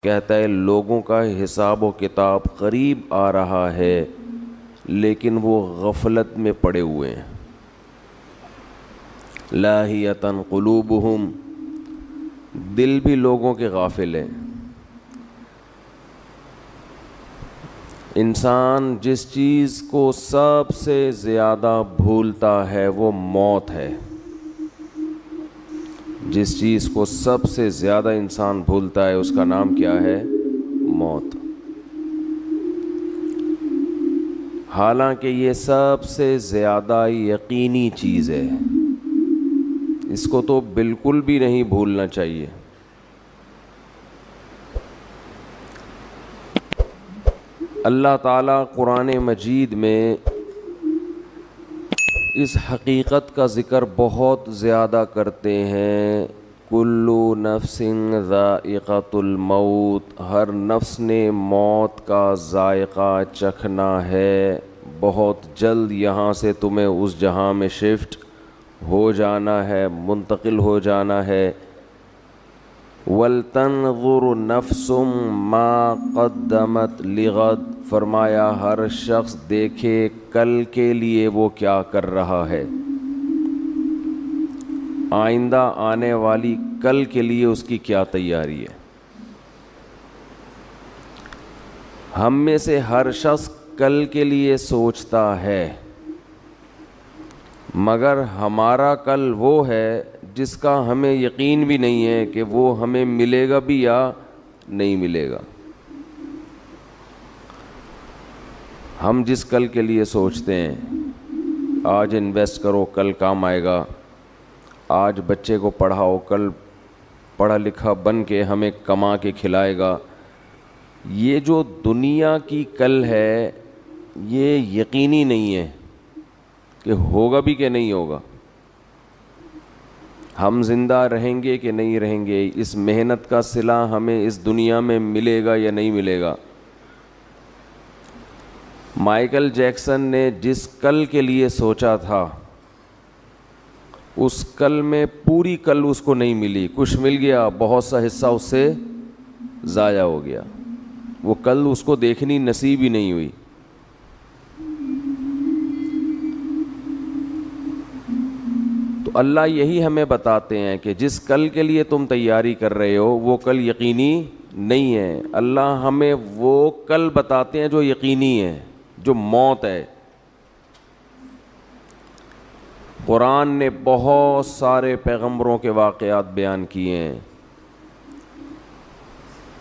کہتا ہے لوگوں کا حساب و کتاب قریب آ رہا ہے لیکن وہ غفلت میں پڑے ہوئے ہیں. لاہیۃ قلوبہم، دل بھی لوگوں کے غافل ہیں. انسان جس چیز کو سب سے زیادہ بھولتا ہے وہ موت ہے. جس چیز کو سب سے زیادہ انسان بھولتا ہے اس کا نام کیا ہے؟ موت. حالانکہ یہ سب سے زیادہ یقینی چیز ہے، اس کو تو بالکل بھی نہیں بھولنا چاہیے. اللہ تعالیٰ قرآن مجید میں اس حقیقت کا ذکر بہت زیادہ کرتے ہیں. کلو نفس ذائقۃ الموت، ہر نفس نے موت کا ذائقہ چکھنا ہے. بہت جلد یہاں سے تمہیں اس جہاں میں شفٹ ہو جانا ہے، منتقل ہو جانا ہے. وَلْتَنْظُرْ نَفْسٌ مَا قَدَّمَتْ لِغَدٍ، فرمایا ہر شخص دیکھے کل کے لیے وہ کیا کر رہا ہے، آئندہ آنے والی کل کے لیے اس کی کیا تیاری ہے. ہم میں سے ہر شخص کل کے لیے سوچتا ہے، مگر ہمارا کل وہ ہے جس کا ہمیں یقین بھی نہیں ہے کہ وہ ہمیں ملے گا بھی یا نہیں ملے گا. ہم جس کل کے لیے سوچتے ہیں، آج انویسٹ کرو کل کام آئے گا، آج بچے کو پڑھاؤ کل پڑھا لکھا بن کے ہمیں کما کے کھلائے گا. یہ جو دنیا کی کل ہے یہ یقینی نہیں ہے کہ ہوگا بھی کہ نہیں ہوگا، ہم زندہ رہیں گے کہ نہیں رہیں گے، اس محنت کا صلہ ہمیں اس دنیا میں ملے گا یا نہیں ملے گا. مائیکل جیکسن نے جس کل کے لیے سوچا تھا اس کل میں پوری کل اس کو نہیں ملی، کچھ مل گیا، بہت سا حصہ اس سے ضائع ہو گیا، وہ کل اس کو دیکھنی نصیب ہی نہیں ہوئی. تو اللہ یہی ہمیں بتاتے ہیں کہ جس کل کے لیے تم تیاری کر رہے ہو وہ کل یقینی نہیں ہے. اللہ ہمیں وہ کل بتاتے ہیں جو یقینی ہے، جو موت ہے. قرآن نے بہت سارے پیغمبروں کے واقعات بیان کیے ہیں.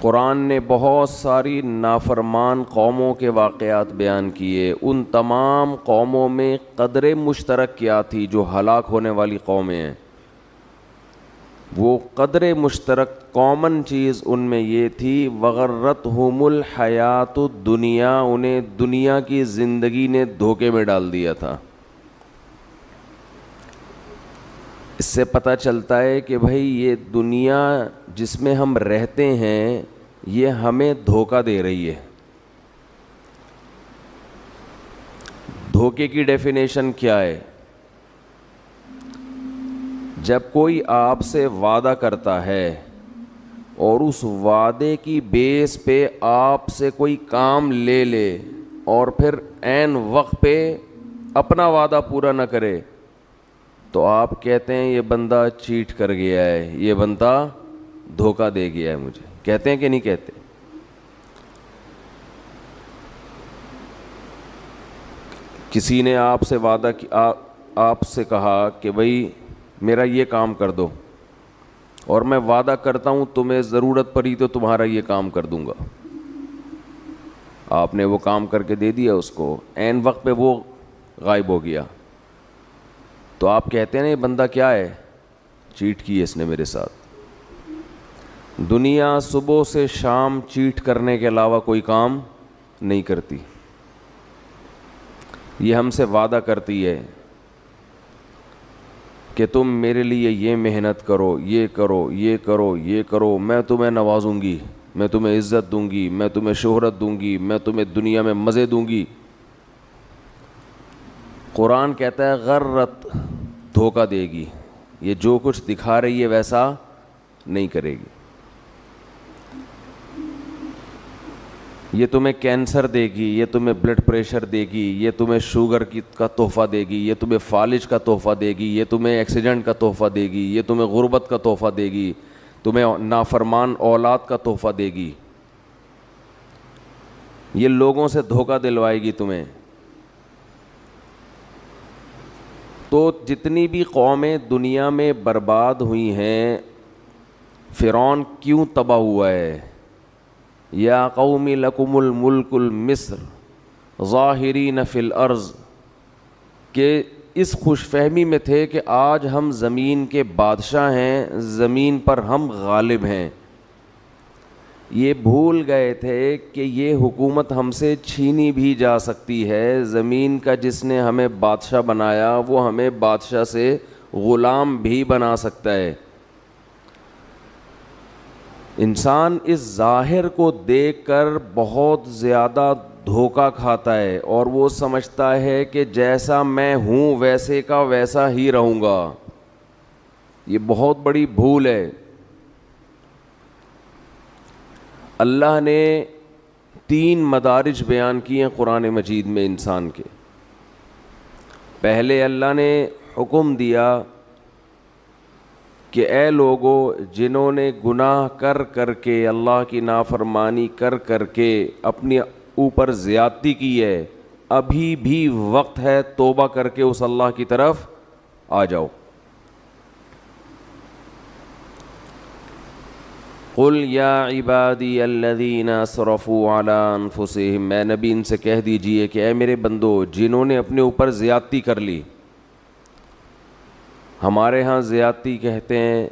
قرآن نے بہت ساری نافرمان قوموں کے واقعات بیان کیے. ان تمام قوموں میں قدر مشترک کیا تھی جو ہلاک ہونے والی قومیں ہیں؟ وہ قدر مشترک کامن چیز ان میں یہ تھی، وغرتہم الحیات الدنیا، انہیں دنیا کی زندگی نے دھوکے میں ڈال دیا تھا. اس سے پتہ چلتا ہے کہ بھائی یہ دنیا جس میں ہم رہتے ہیں یہ ہمیں دھوکہ دے رہی ہے. دھوکے کی ڈیفینیشن کیا ہے؟ جب کوئی آپ سے وعدہ کرتا ہے اور اس وعدے کی بیس پہ آپ سے کوئی کام لے لے اور پھر عین وقت پہ اپنا وعدہ پورا نہ کرے تو آپ کہتے ہیں یہ بندہ چیٹ کر گیا ہے، یہ بندہ دھوکہ دے گیا ہے مجھے. کہتے ہیں کہ نہیں کہتے؟ کسی نے آپ سے وعدہ آپ سے کہا کہ بھائی میرا یہ کام کر دو، اور میں وعدہ کرتا ہوں تمہیں ضرورت پڑی تو تمہارا یہ کام کر دوں گا. آپ نے وہ کام کر کے دے دیا اس کو، عین وقت پہ وہ غائب ہو گیا، تو آپ کہتے ہیں یہ بندہ کیا ہے؟ چیٹ کی ہے اس نے میرے ساتھ. دنیا صبح سے شام چیٹ کرنے کے علاوہ کوئی کام نہیں کرتی. یہ ہم سے وعدہ کرتی ہے کہ تم میرے لیے یہ محنت کرو، یہ کرو، یہ کرو، یہ کرو، میں تمہیں نوازوں گی، میں تمہیں عزت دوں گی، میں تمہیں شہرت دوں گی، میں تمہیں دنیا میں مزے دوں گی. قرآن کہتا ہے غرت، دھوکہ دے گی، یہ جو کچھ دکھا رہی ہے ویسا نہیں کرے گی. یہ تمہیں کینسر دے گی، یہ تمہیں بلڈ پریشر دے گی، یہ تمہیں شوگر کا تحفہ دے گی، یہ تمہیں فالج کا تحفہ دے گی، یہ تمہیں ایکسیڈنٹ کا تحفہ دے گی، یہ تمہیں غربت کا تحفہ دے گی، تمہیں نافرمان اولاد کا تحفہ دے گی، یہ لوگوں سے دھوکہ دلوائے گی تمہیں۔ تو جتنی بھی قومیں دنیا میں برباد ہوئی ہیں، فرعون کیوں تباہ ہوا ہے؟ یا قوم لکم الملک المصر ظاہرین فی الارض، کہ اس خوش فہمی میں تھے کہ آج ہم زمین کے بادشاہ ہیں، زمین پر ہم غالب ہیں۔ یہ بھول گئے تھے کہ یہ حکومت ہم سے چھینی بھی جا سکتی ہے، زمین کا جس نے ہمیں بادشاہ بنایا وہ ہمیں بادشاہ سے غلام بھی بنا سکتا ہے۔ انسان اس ظاہر کو دیکھ کر بہت زیادہ دھوکہ کھاتا ہے اور وہ سمجھتا ہے کہ جیسا میں ہوں ویسے کا ویسا ہی رہوں گا۔ یہ بہت بڑی بھول ہے۔ اللہ نے 3 مدارج بیان کیے ہیں قرآن مجید میں انسان کے۔ پہلے اللہ نے حکم دیا کہ اے لوگو جنہوں نے گناہ کر کر کے، اللہ کی نافرمانی کر کر کے اپنے اوپر زیادتی کی ہے، ابھی بھی وقت ہے توبہ کر کے اس اللہ کی طرف آ جاؤ۔ قل یا عبادی الذین اسرفوا علی انفسہم، میں نبی ان سے کہہ دیجئے کہ اے میرے بندو جنہوں نے اپنے اوپر زیادتی کر لی۔ ہمارے ہاں زیادتی کہتے ہیں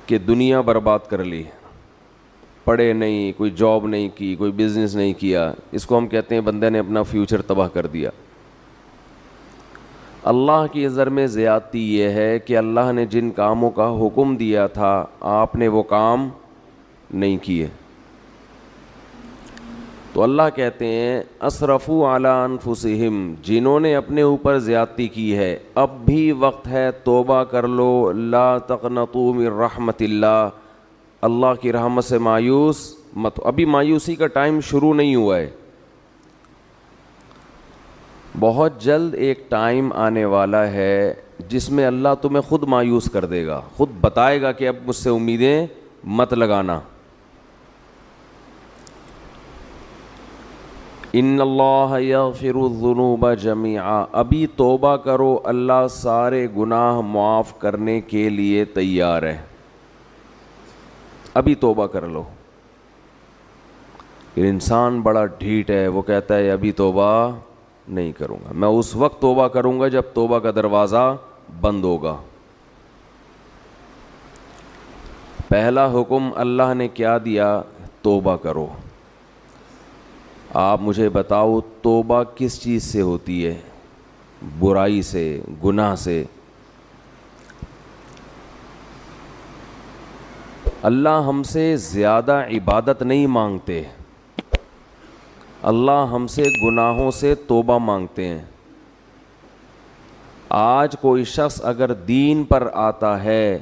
کہ دنیا برباد کر لی، پڑھے نہیں، کوئی جاب نہیں کی، کوئی بزنس نہیں کیا، اس کو ہم کہتے ہیں بندے نے اپنا فیوچر تباہ کر دیا۔ اللہ کی نظر میں زیادتی یہ ہے کہ اللہ نے جن کاموں کا حکم دیا تھا آپ نے وہ کام نہیں کیے، تو اللہ کہتے ہیں اسرفوا علی انفسہم، جنہوں نے اپنے اوپر زیادتی کی ہے اب بھی وقت ہے توبہ کر لو، لا تقنطوا من رحمت اللہ، اللہ کی رحمت سے مایوس مت، ابھی مایوسی کا ٹائم شروع نہیں ہوا ہے، بہت جلد ایک ٹائم آنے والا ہے جس میں اللہ تمہیں خود مایوس کر دے گا، خود بتائے گا کہ اب مجھ سے امیدیں مت لگانا۔ ان اللہ یغفر الذنوب جميعا، ابھی توبہ کرو، اللہ سارے گناہ معاف کرنے کے لیے تیار ہے، ابھی توبہ کر لو۔ یہ انسان بڑا ڈھیٹ ہے، وہ کہتا ہے ابھی توبہ نہیں کروں گا، میں اس وقت توبہ کروں گا جب توبہ کا دروازہ بند ہوگا۔ پہلا حکم اللہ نے کیا دیا؟ توبہ کرو۔ آپ مجھے بتاؤ توبہ کس چیز سے ہوتی ہے؟ برائی سے، گناہ سے۔ اللہ ہم سے زیادہ عبادت نہیں مانگتے، اللہ ہم سے گناہوں سے توبہ مانگتے ہیں۔ آج کوئی شخص اگر دین پر آتا ہے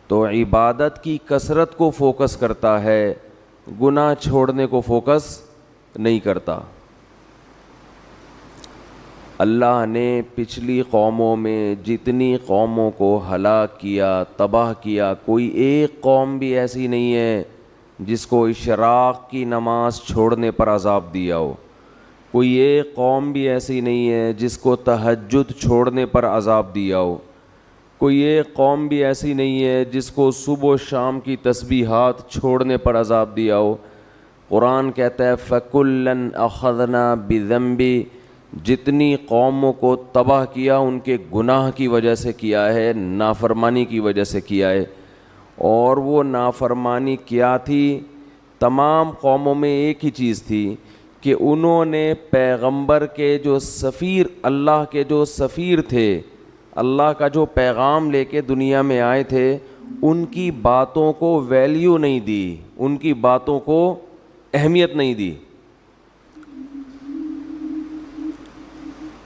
تو عبادت کی کثرت کو فوکس کرتا ہے، گناہ چھوڑنے کو فوکس نہیں کرتا۔ اللہ نے پچھلی قوموں میں جتنی قوموں کو ہلاک کیا، تباہ کیا، کوئی ایک قوم بھی ایسی نہیں ہے جس کو اشراق کی نماز چھوڑنے پر عذاب دیا ہو، کوئی ایک قوم بھی ایسی نہیں ہے جس کو تہجد چھوڑنے پر عذاب دیا ہو، کوئی ایک قوم بھی ایسی نہیں ہے جس کو صبح و شام کی تسبیحات چھوڑنے پر عذاب دیا ہو۔ قرآن کہتا ہے فَكُلًّا أَخَذْنَا بِذَنبِ، جتنی قوموں کو تباہ کیا ان کے گناہ کی وجہ سے کیا ہے، نافرمانی کی وجہ سے کیا ہے۔ اور وہ نافرمانی کیا تھی؟ تمام قوموں میں ایک ہی چیز تھی کہ انہوں نے پیغمبر کے جو سفیر، اللہ کے جو سفیر تھے، اللہ کا جو پیغام لے کے دنیا میں آئے تھے، ان کی باتوں کو ویلیو نہیں دی، ان کی باتوں کو اہمیت نہیں دی۔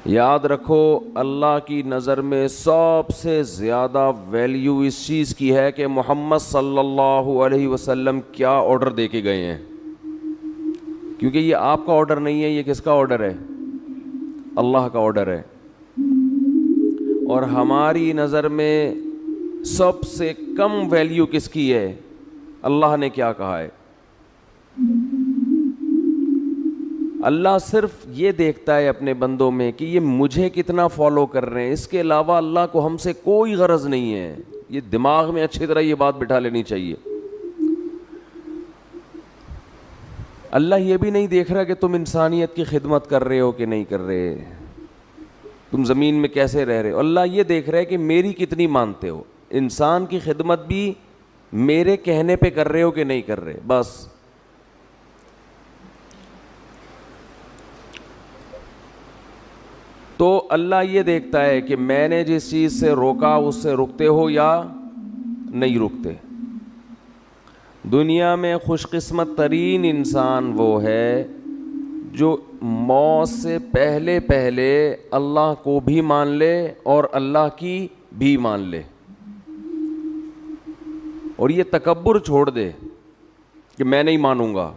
یاد رکھو اللہ کی نظر میں سب سے زیادہ ویلیو اس چیز کی ہے کہ محمد صلی اللہ علیہ وسلم کیا آرڈر دے کے گئے ہیں۔ کیونکہ یہ آپ کا آرڈر نہیں ہے, یہ کس کا آرڈر ہے؟ اللہ کا آرڈر ہے. اور ہماری نظر میں سب سے کم ویلیو کس کی ہے؟ اللہ نے کیا کہا ہے. اللہ صرف یہ دیکھتا ہے اپنے بندوں میں کہ یہ مجھے کتنا فالو کر رہے ہیں, اس کے علاوہ اللہ کو ہم سے کوئی غرض نہیں ہے. یہ دماغ میں اچھی طرح یہ بات بٹھا لینی چاہیے. اللہ یہ بھی نہیں دیکھ رہا کہ تم انسانیت کی خدمت کر رہے ہو کہ نہیں کر رہے, تم زمین میں کیسے رہ رہے ہو. اللہ یہ دیکھ رہا ہے کہ میری کتنی مانتے ہو, انسان کی خدمت بھی میرے کہنے پہ کر رہے ہو کہ نہیں کر رہے, بس. تو اللہ یہ دیکھتا ہے کہ میں نے جس چیز سے روکا اس سے رکتے ہو یا نہیں رکتے. دنیا میں خوش قسمت ترین انسان وہ ہے جو موت سے پہلے پہلے اللہ کو بھی مان لے اور اللہ کی بھی مان لے, اور یہ تکبر چھوڑ دے کہ میں نہیں مانوں گا.